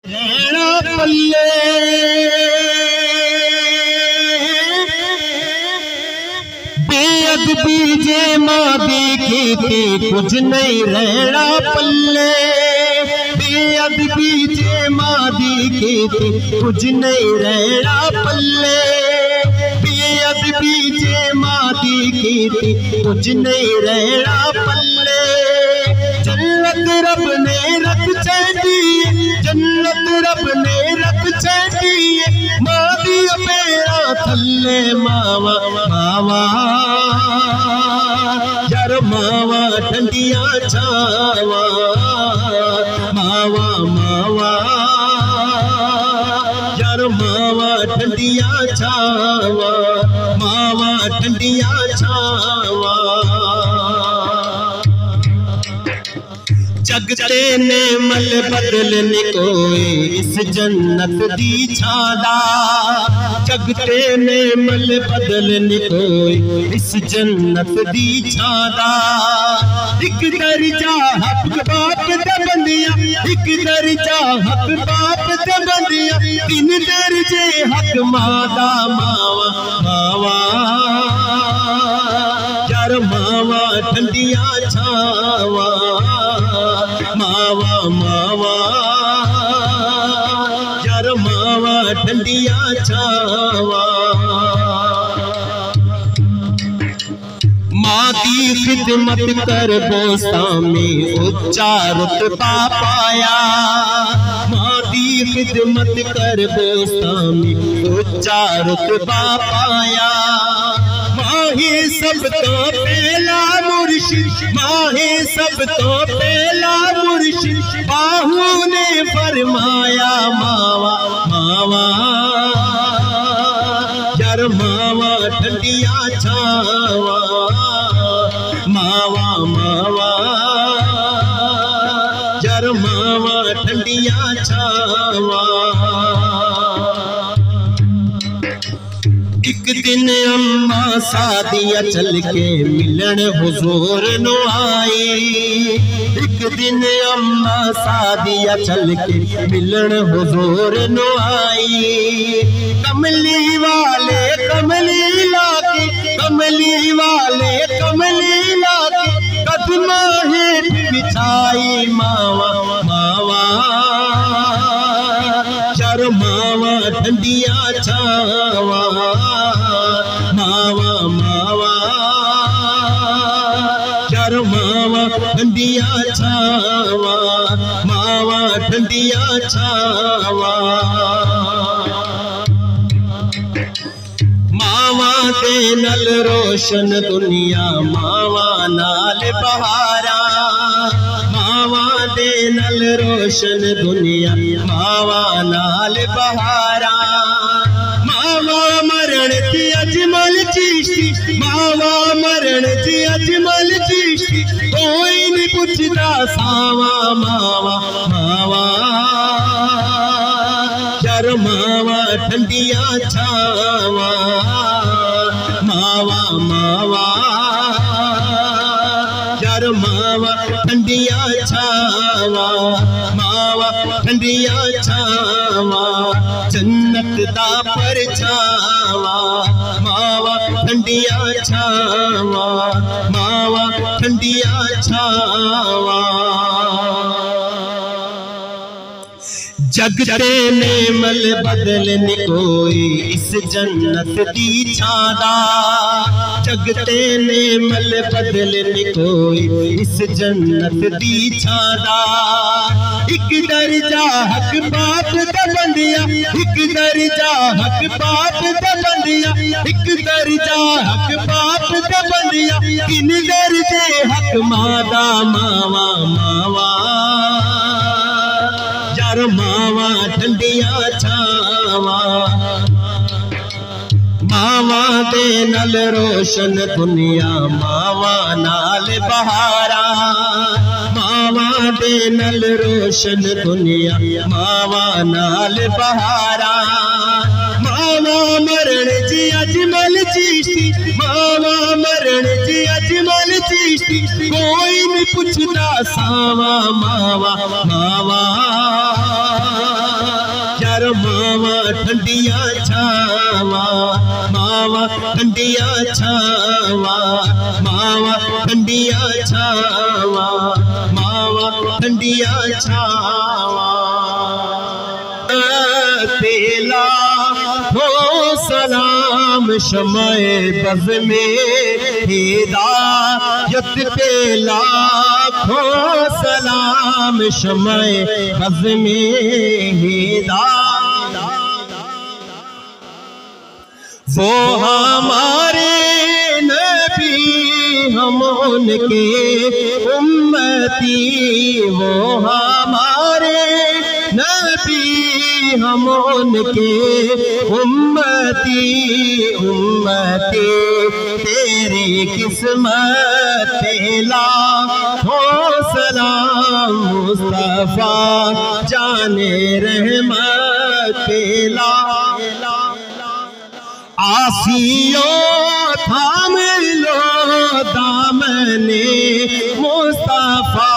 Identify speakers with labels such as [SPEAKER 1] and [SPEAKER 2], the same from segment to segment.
[SPEAKER 1] रहना पल्ले बेअदबी जे मां देखे ते कुछ नहीं रहना पल्ले बेअदबी जे मां देखे ते कुछ नहीं रहना पल्ले बेअदबी जे मां देखे ते कुछ नहीं रहना पल्ले जन्नत रब ने रख छड़ी जन्नत रब ने रख छड़ी मां दी पेरा थल्ले मावा मावा यार मावा ठंडिया छावा मावा मावा यार मावा ठंडिया छावा मावा ठंडिया छावा जगते ने मल बदलने कोई इस जन्नत दी छादा जगते ने मल बदलने कोई इस जन्नत दी छादा एक दर्जा हक बाप दे बंदिया एक दर्जा हक बाप दे बंदिया तीन दर्जे हक मादा मावा मावा यार मावा ठंडिया छावा मावा मावा यार मावा ठंडिया छावा माँ की खिदमत कर बोसा में उच्चा रुतबा पाया माँ की खिदमत कर बोसा में उच्चा रुतबा पाया माहे सब तो पहला मुर्शिद माहे सब तो पहला मुर्शिद बाहू ने फरमाया मावा मावा यार मावा ठंडिया छावा मावा मावा यार मावा ठंडिया छावा एक दिन अम्मा सादिया चल के मिलन हुजूर नो आई एक दिन अम्मा सादिया चल के मिलन हुजूर नो आई कमली वाले कमली लाके कमली वाले कमली लाके कदमा हेठ बिछाई मावा मावा यार मावा ठंडिया छावा मावा मावा यार मावा ठंडिया छावा मावा ठंडिया छावा मावा दे नल रोशन दुनिया मावा नाल बहारा मावा दे नल रोशन दुनिया मावा नाल बहारा मावा मरण थी अजमल चिश्ती मावा मरण थी अजमल चिश्ती कोई नहीं पुछदा सावा मावा मावा यार मावा ठंडिया छावा मावा मावा यार मावा ठंडिया छावा मावा ठंडिया छावा जन्नत दा परछावा मावा ठंडिया छावा मावा ठंडिया छावा जगते ने मल बदलने कोई इस जन्नत दी छादा जगते ने मल बदलने कोई इस जन्नत दी छादा एक दर्जा हक बाप दा बंदिया एक दर्जा हक बाप दा बंदिया एक दर्जा हक बाप दा बंदिया तीन दर्जे हक मादा मावा मावा यार मावा ठंडिया छावा मावा दे नल रोशन दुनिया मावा नाल बहारा मावा दे नल रोशन दुनिया मावा नाल बहारा मावा मरण जी अजमल चिश्ती मावा मरण जी अजमल चिश्ती कोई नहीं पुछदा सावा मावा मावा ठंडिया छावा, मावा ठंडिया छावा, मावा ठंडिया छावा, मावा ठंडिया छावा। तेला हो सलाम शमाए बज़ में हिदायत तेला हो सलाम शमाए बज़ में हिदायत। वो हमारे नबी हम उनके उम्मती, वो हमारे नबी हम उनके उम्मती, उम्मती तेरी किस्मत तेला हो सलाम मुस्तफा जाने रहमत तेला। आसियो थाम लो दामने मुस्तफा,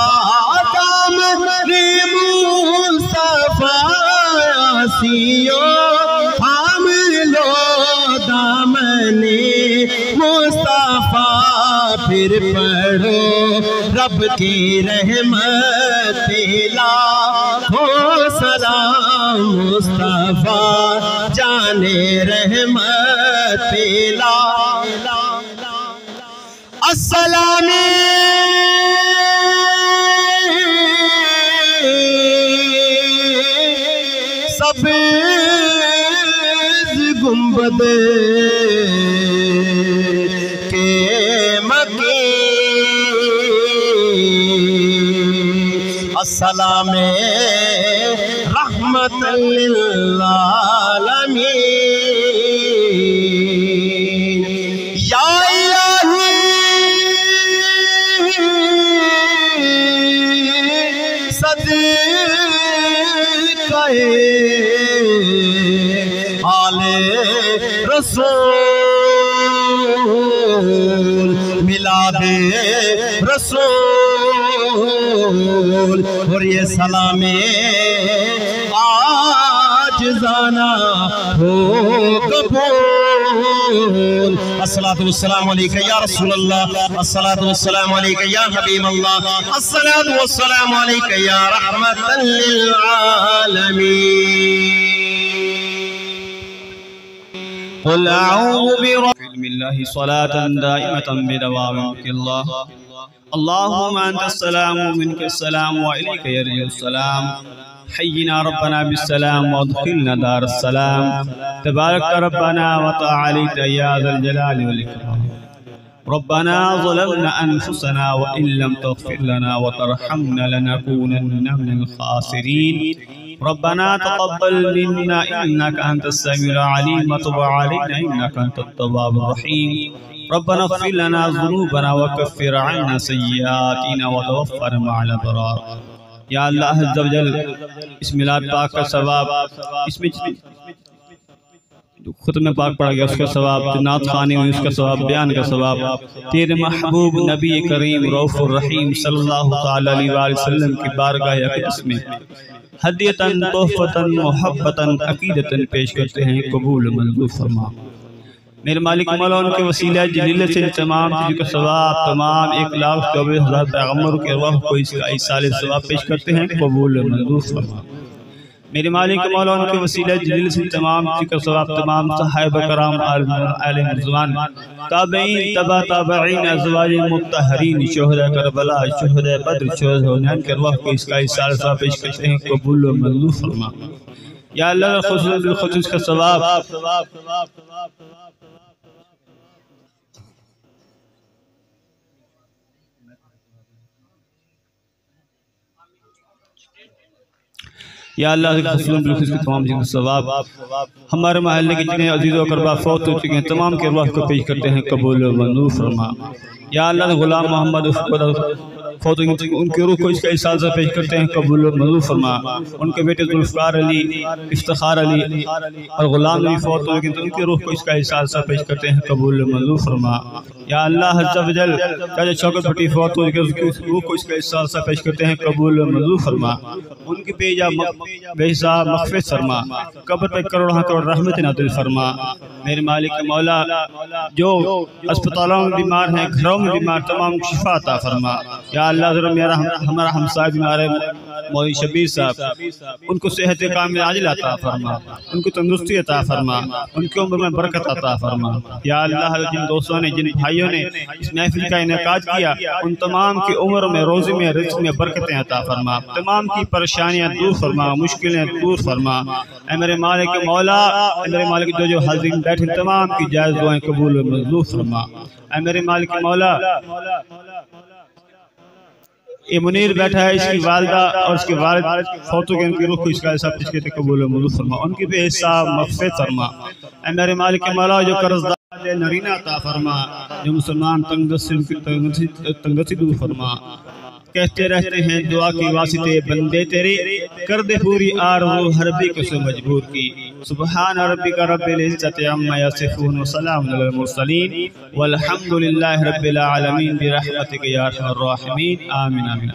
[SPEAKER 1] दामने मुस्तफा, आसियो थाम लो दामने मुस्तफा, फिर पढ़ो रब की रहमत तेला हो सलाम मुस्तफा जाने रहमत तेला। अस्सलामी सब्ज़ गुंबद के मकीन, अस्सलामे रहमतल लिल आलमीन। या इलाही सदक़े आले रसूल, मिलादे रसूल, और ये सलामे आज जाना हो कबूल। अस्सलातु वस्सलामु अलैका या रसूल अल्लाह, अस्सलातु वस्सलामु अलैका या हबीब अल्लाह, अस्सलातु वस्सलामु अलैका या रहमतल लिल आलमीन। क़ुल अऊज़ु बिरब्बिल्लाहि स्वलातन दाइमतन बिदवाम मुल्किल्लाह। अल्लाहुम्मा अंतस्सलाम व मिनकस्सलाम व इलैका यरजुस्सलाम। हय्यिना रब्बना बिस्सलाम व अदखिलना दारस्सलाम। तबारक रब्बना व तआलैता या ज़ल जलाली वल इकराम। रब्बना ज़लमना अनफुसना व इन लम तग़फिर लना व तरहमना लनकूनन्ना मिनल ख़ासिरीन। रब्बना तक़ब्बल मिन्ना इन्नका अंतस समीउल अलीम व तुब अलैना इन्नका अंतत तव्वाबुर रहीम। रब्बना इग़फिर लना ज़ुनूबना व कफ़्फिर अन्ना सय्यिआतिना व तवफ़्फ़ना मअल अबरार। या अल्लाह अज़्ज़ व जल, इस मिलाद पाक का सवाब, इसमें जो खुतमे पाक पढ़ा गया उसका सवाब, नात ख़ानी हुई उसका सवाब, बयान का सवाब, तेरे महबूब नबी करीम रऊफ़ुर रहीम सल्लल्लाहु तआला अलैहि वसल्लम की बारगाह अक़दस में हदियतन तोहफ़तन मोहब्बतन अक़ीदतन पेश करते हैं, कबूल मंजूर फरमा। मेरे मालिक मौला उनके वसीला जलील से तमाम चीज़ों का सवाब, तमाम 1,24,000 पैगम्बरों के अरवाह को इसका इसाले सवाब पेश करते हैं, कबूल मंजूर फरमा। मेरे मालिक मौला उनके वसीला जलील से तमाम चीज़ों का सवाब, तमाम सहाबा कराम, आले रिज़वान, ताबईन, तबा ताबईन, अज़वाज मुत्तहरीन, शुहदा करबला, शुहदा बद्र, शुहदा हुनैन के अरवाह को इसका इसाले सवाब पेश करते हैं, कबूल मंजूर फरमा। या अल्लाह खुसूस का सवाब या अल्लाह के तमाम चीज़ों सवाब हमारे महल्ले के जितने अजीज़ व क़रबा फौत हो चुके हैं तमाम के अरवाह को पेश करते हैं, कबूल मंजूर फरमा। या अल्लाह गुलाम मोहम्मद
[SPEAKER 2] फौत उनके रूह को इसका एहसास पेश करते हैं, कबूल मंजूर फरमा। उनके बेटे जुल्फ़िकार अली, इफ्तिखार अली और गुलाम अली फौत हो, लेकिन उनके रूह को इसका एहसास पेश करते हैं, कबूल मंजूर फरमा। या अल्लाह अज़्ज़ा वजल चाचा शौकत भट्टी फौत हो, उसकी रूह को इसका एहसास पेश करते हैं, कबूल मंजूर फरमा। उनकी बेजा बेहिसाब मग़फ़िरत फरमा, कब्र पे करोड़ करोड़ रहमत नाज़िल फरमा। मेरे मालिक मौला जो अस्पतालों में बीमार हैं, घरों में बीमार, तमाम शिफा अता फरमा। या अल्लाह ज़रा मेरा हमारा हमसाय बीमार है मौलवी शबीर साहब, उनको सेहत कामिल आजिल अता फरमा, उनको तंदुरुस्ती अता फरमा, उनकी उम्र में बरकत अता फरमा। या अल्लाह जिन दोस्तों ने, जिन भाइयों ने इस महफिल का इनेकाद किया, उन तमाम की उम्र में, रोज़ी में, रिज़्क़ में बरकतें अता फरमा, तमाम की परेशानियाँ दूर फरमा, मुश्किलें दूर फरमा। ऐ मेरे मालिक मौला, ऐ मेरे मालिक जो हाज़िरीन बैठे तमाम की जायज़ दुआएं कबूल मंजूर फरमा। ऐ मेरे मालिक मौला ये मुनीर बैठा है, इसकी वालिदा और इसके वालिद फौत हो गए, उनकी रूह को इसका सब इसके कबूल मंजूर फरमा, उनकी बेहिसाब मग़फ़िरत फरमा। ऐ मेरे मालिक मौला जो कर्ज़दार नरीना अता फरमा, जो मुसलमान तंगदस्ती दूर फरमा। कहते रहते हैं दुआ की वास्ते बंदे तेरे, कर दे पूरी आरज़ू हर भी को मजबूर की। सुबहान रब्बिका रब्बिल इज़्ज़ति अम्मा यसिफून व सलामुन अलल मुरसलीन वल्हम्दुलिल्लाहि रब्बिल आलमीन बिरहमतिका या अरहमर राहिमीन। आमीन आमीन।